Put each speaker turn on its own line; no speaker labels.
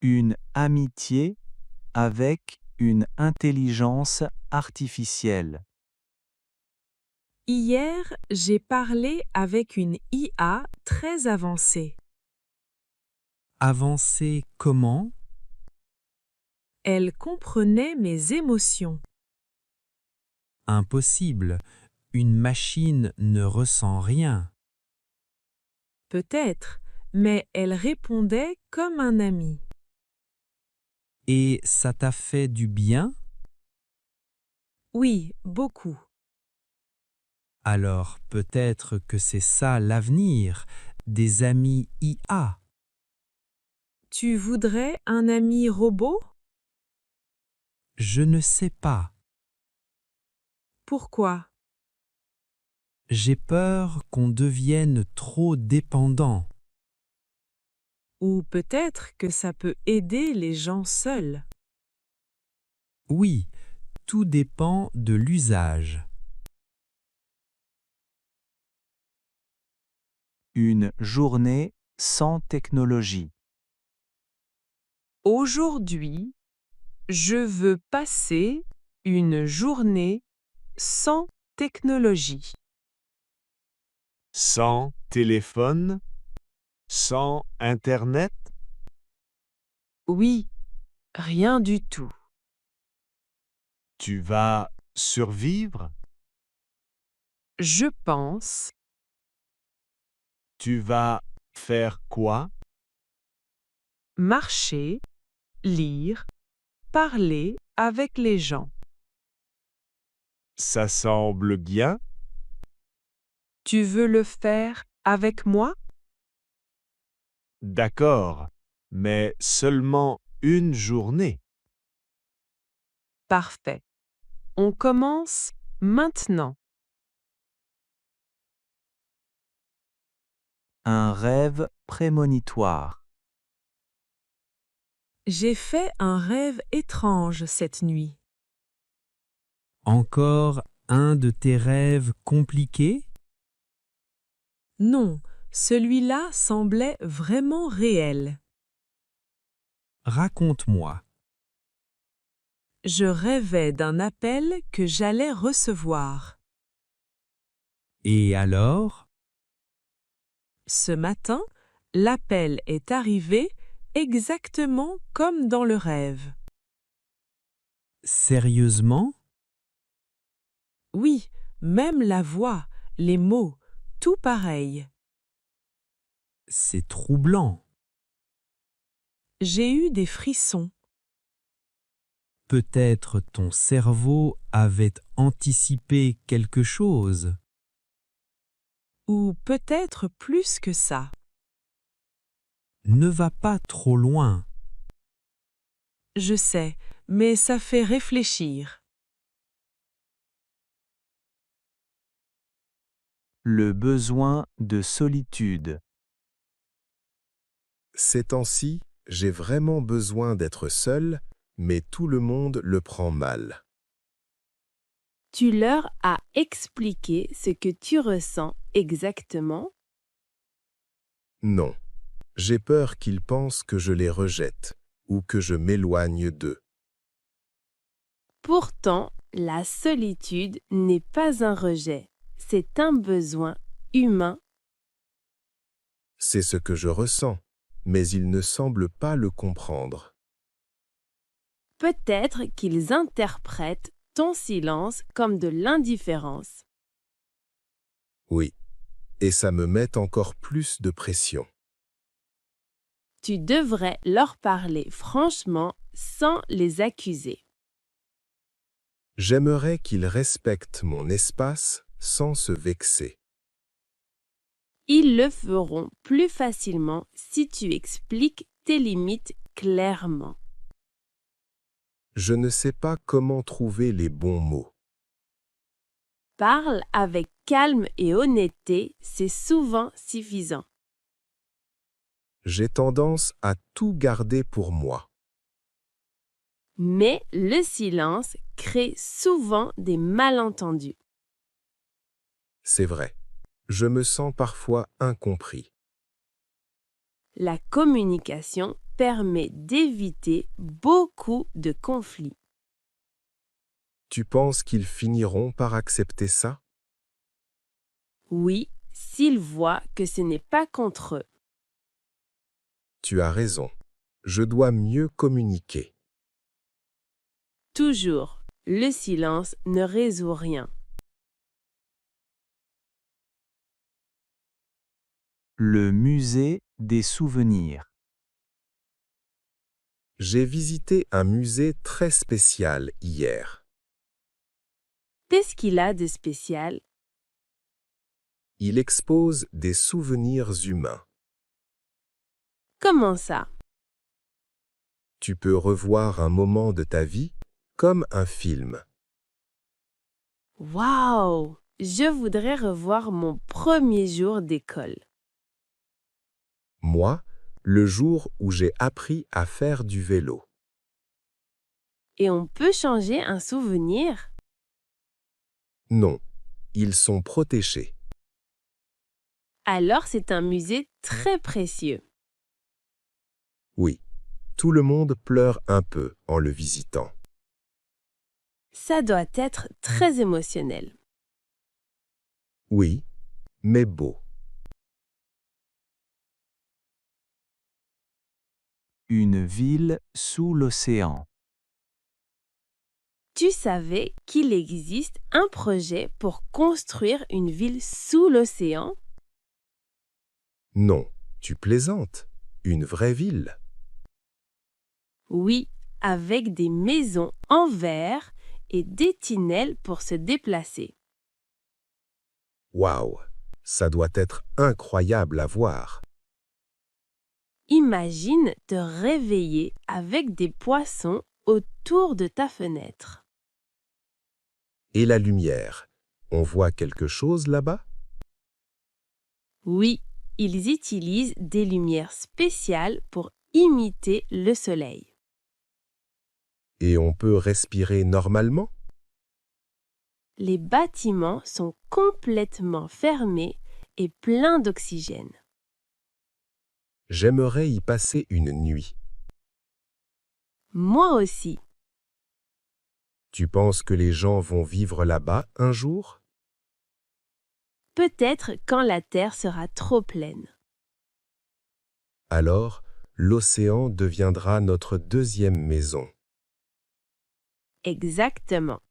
Une amitié avec une intelligence artificielle.
Hier, j'ai parlé avec une IA très avancée.
Avancer comment?
Elle comprenait mes émotions.
Impossible. Une machine ne ressent rien.
Peut-être, mais elle répondait comme un ami.
Et ça t'a fait du bien?
Oui, beaucoup.
Alors peut-être que c'est ça l'avenir, des amis IA.
Tu voudrais un ami robot?
Je ne sais pas.
Pourquoi?
J'ai peur qu'on devienne trop dépendant.
Ou peut-être que ça peut aider les gens seuls.
Oui, tout dépend de l'usage.
Une journée sans technologie.
Aujourd'hui, je veux passer une journée sans technologie.
Sans téléphone, sans Internet,
Oui, rien du tout.
tu vas survivre,
Je pense,
tu vas faire quoi,
marcher, lire, parler avec les gens.
ça semble bien,
Tu veux le faire avec moi?
d'accord, mais seulement une journée.
Parfait. On commence maintenant.
Un rêve prémonitoire.
J'ai fait un rêve étrange cette nuit.
Encore un de tes rêves compliqués?
Non, celui-là semblait vraiment réel.
Raconte-moi.
Je rêvais d'un appel que j'allais recevoir.
Et alors?
Ce matin, l'appel est arrivé exactement comme dans le rêve.
Sérieusement?
Oui, même la voix, les mots, tout pareil.
C'est troublant.
J'ai eu des frissons.
Peut-être ton cerveau avait anticipé quelque chose.
Ou peut-être plus que ça.
Ne va pas trop loin.
Je sais, mais ça fait réfléchir.
Le besoin de solitude.
Ces temps-ci, j'ai vraiment besoin d'être seul, mais tout le monde le prend mal.
Tu leur as expliqué ce que tu ressens exactement?
Non, j'ai peur qu'ils pensent que je les rejette ou que je m'éloigne d'eux.
Pourtant, la solitude n'est pas un rejet, c'est un besoin humain.
C'est ce que je ressens, mais ils ne semblent pas le comprendre.
Peut-être qu'ils interprètent ton silence comme de l'indifférence.
Oui, et ça me met encore plus de pression.
Tu devrais leur parler franchement sans les accuser.
J'aimerais qu'ils respectent mon espace sans se vexer.
Ils le feront plus facilement si tu expliques tes limites clairement.
Je ne sais pas comment trouver les bons mots.
Parle avec calme et honnêteté, c'est souvent suffisant.
J'ai tendance à tout garder pour moi.
Mais le silence crée souvent des malentendus.
C'est vrai, je me sens parfois incompris.
La communication permet d'éviter beaucoup de conflits.
Tu penses qu'ils finiront par accepter ça?
Oui, s'ils voient que ce n'est pas contre eux.
Tu as raison. Je dois mieux communiquer.
Toujours, le silence ne résout rien.
Le musée des souvenirs.
J'ai visité un musée très spécial hier.
Qu'est-ce qu'il a de spécial?
Il expose des souvenirs humains.
Comment ça?
Tu peux revoir un moment de ta vie comme un film.
Waouh! Je voudrais revoir mon premier jour d'école.
Moi, le jour où j'ai appris à faire du vélo.
Et on peut changer un souvenir?
Non, ils sont protégés.
Alors c'est un musée très précieux.
Oui, tout le monde pleure un peu en le visitant.
Ça doit être très émotionnel.
Oui, mais beau.
Une ville sous l'océan.
Tu savais qu'il existe un projet pour construire une ville sous l'océan?
Non, tu plaisantes. Une vraie ville.
Oui, avec des maisons en verre et des tunnels pour se déplacer.
Waouh, ça doit être incroyable à voir.
Imagine te réveiller avec des poissons autour de ta fenêtre.
Et la lumière, on voit quelque chose là-bas?
Oui, ils utilisent des lumières spéciales pour imiter le soleil.
Et on peut respirer normalement?
Les bâtiments sont complètement fermés et pleins d'oxygène.
J'aimerais y passer une nuit.
Moi aussi.
Tu penses que les gens vont vivre là-bas un jour?
Peut-être quand la Terre sera trop pleine.
Alors, l'océan deviendra notre deuxième maison.
Exactement.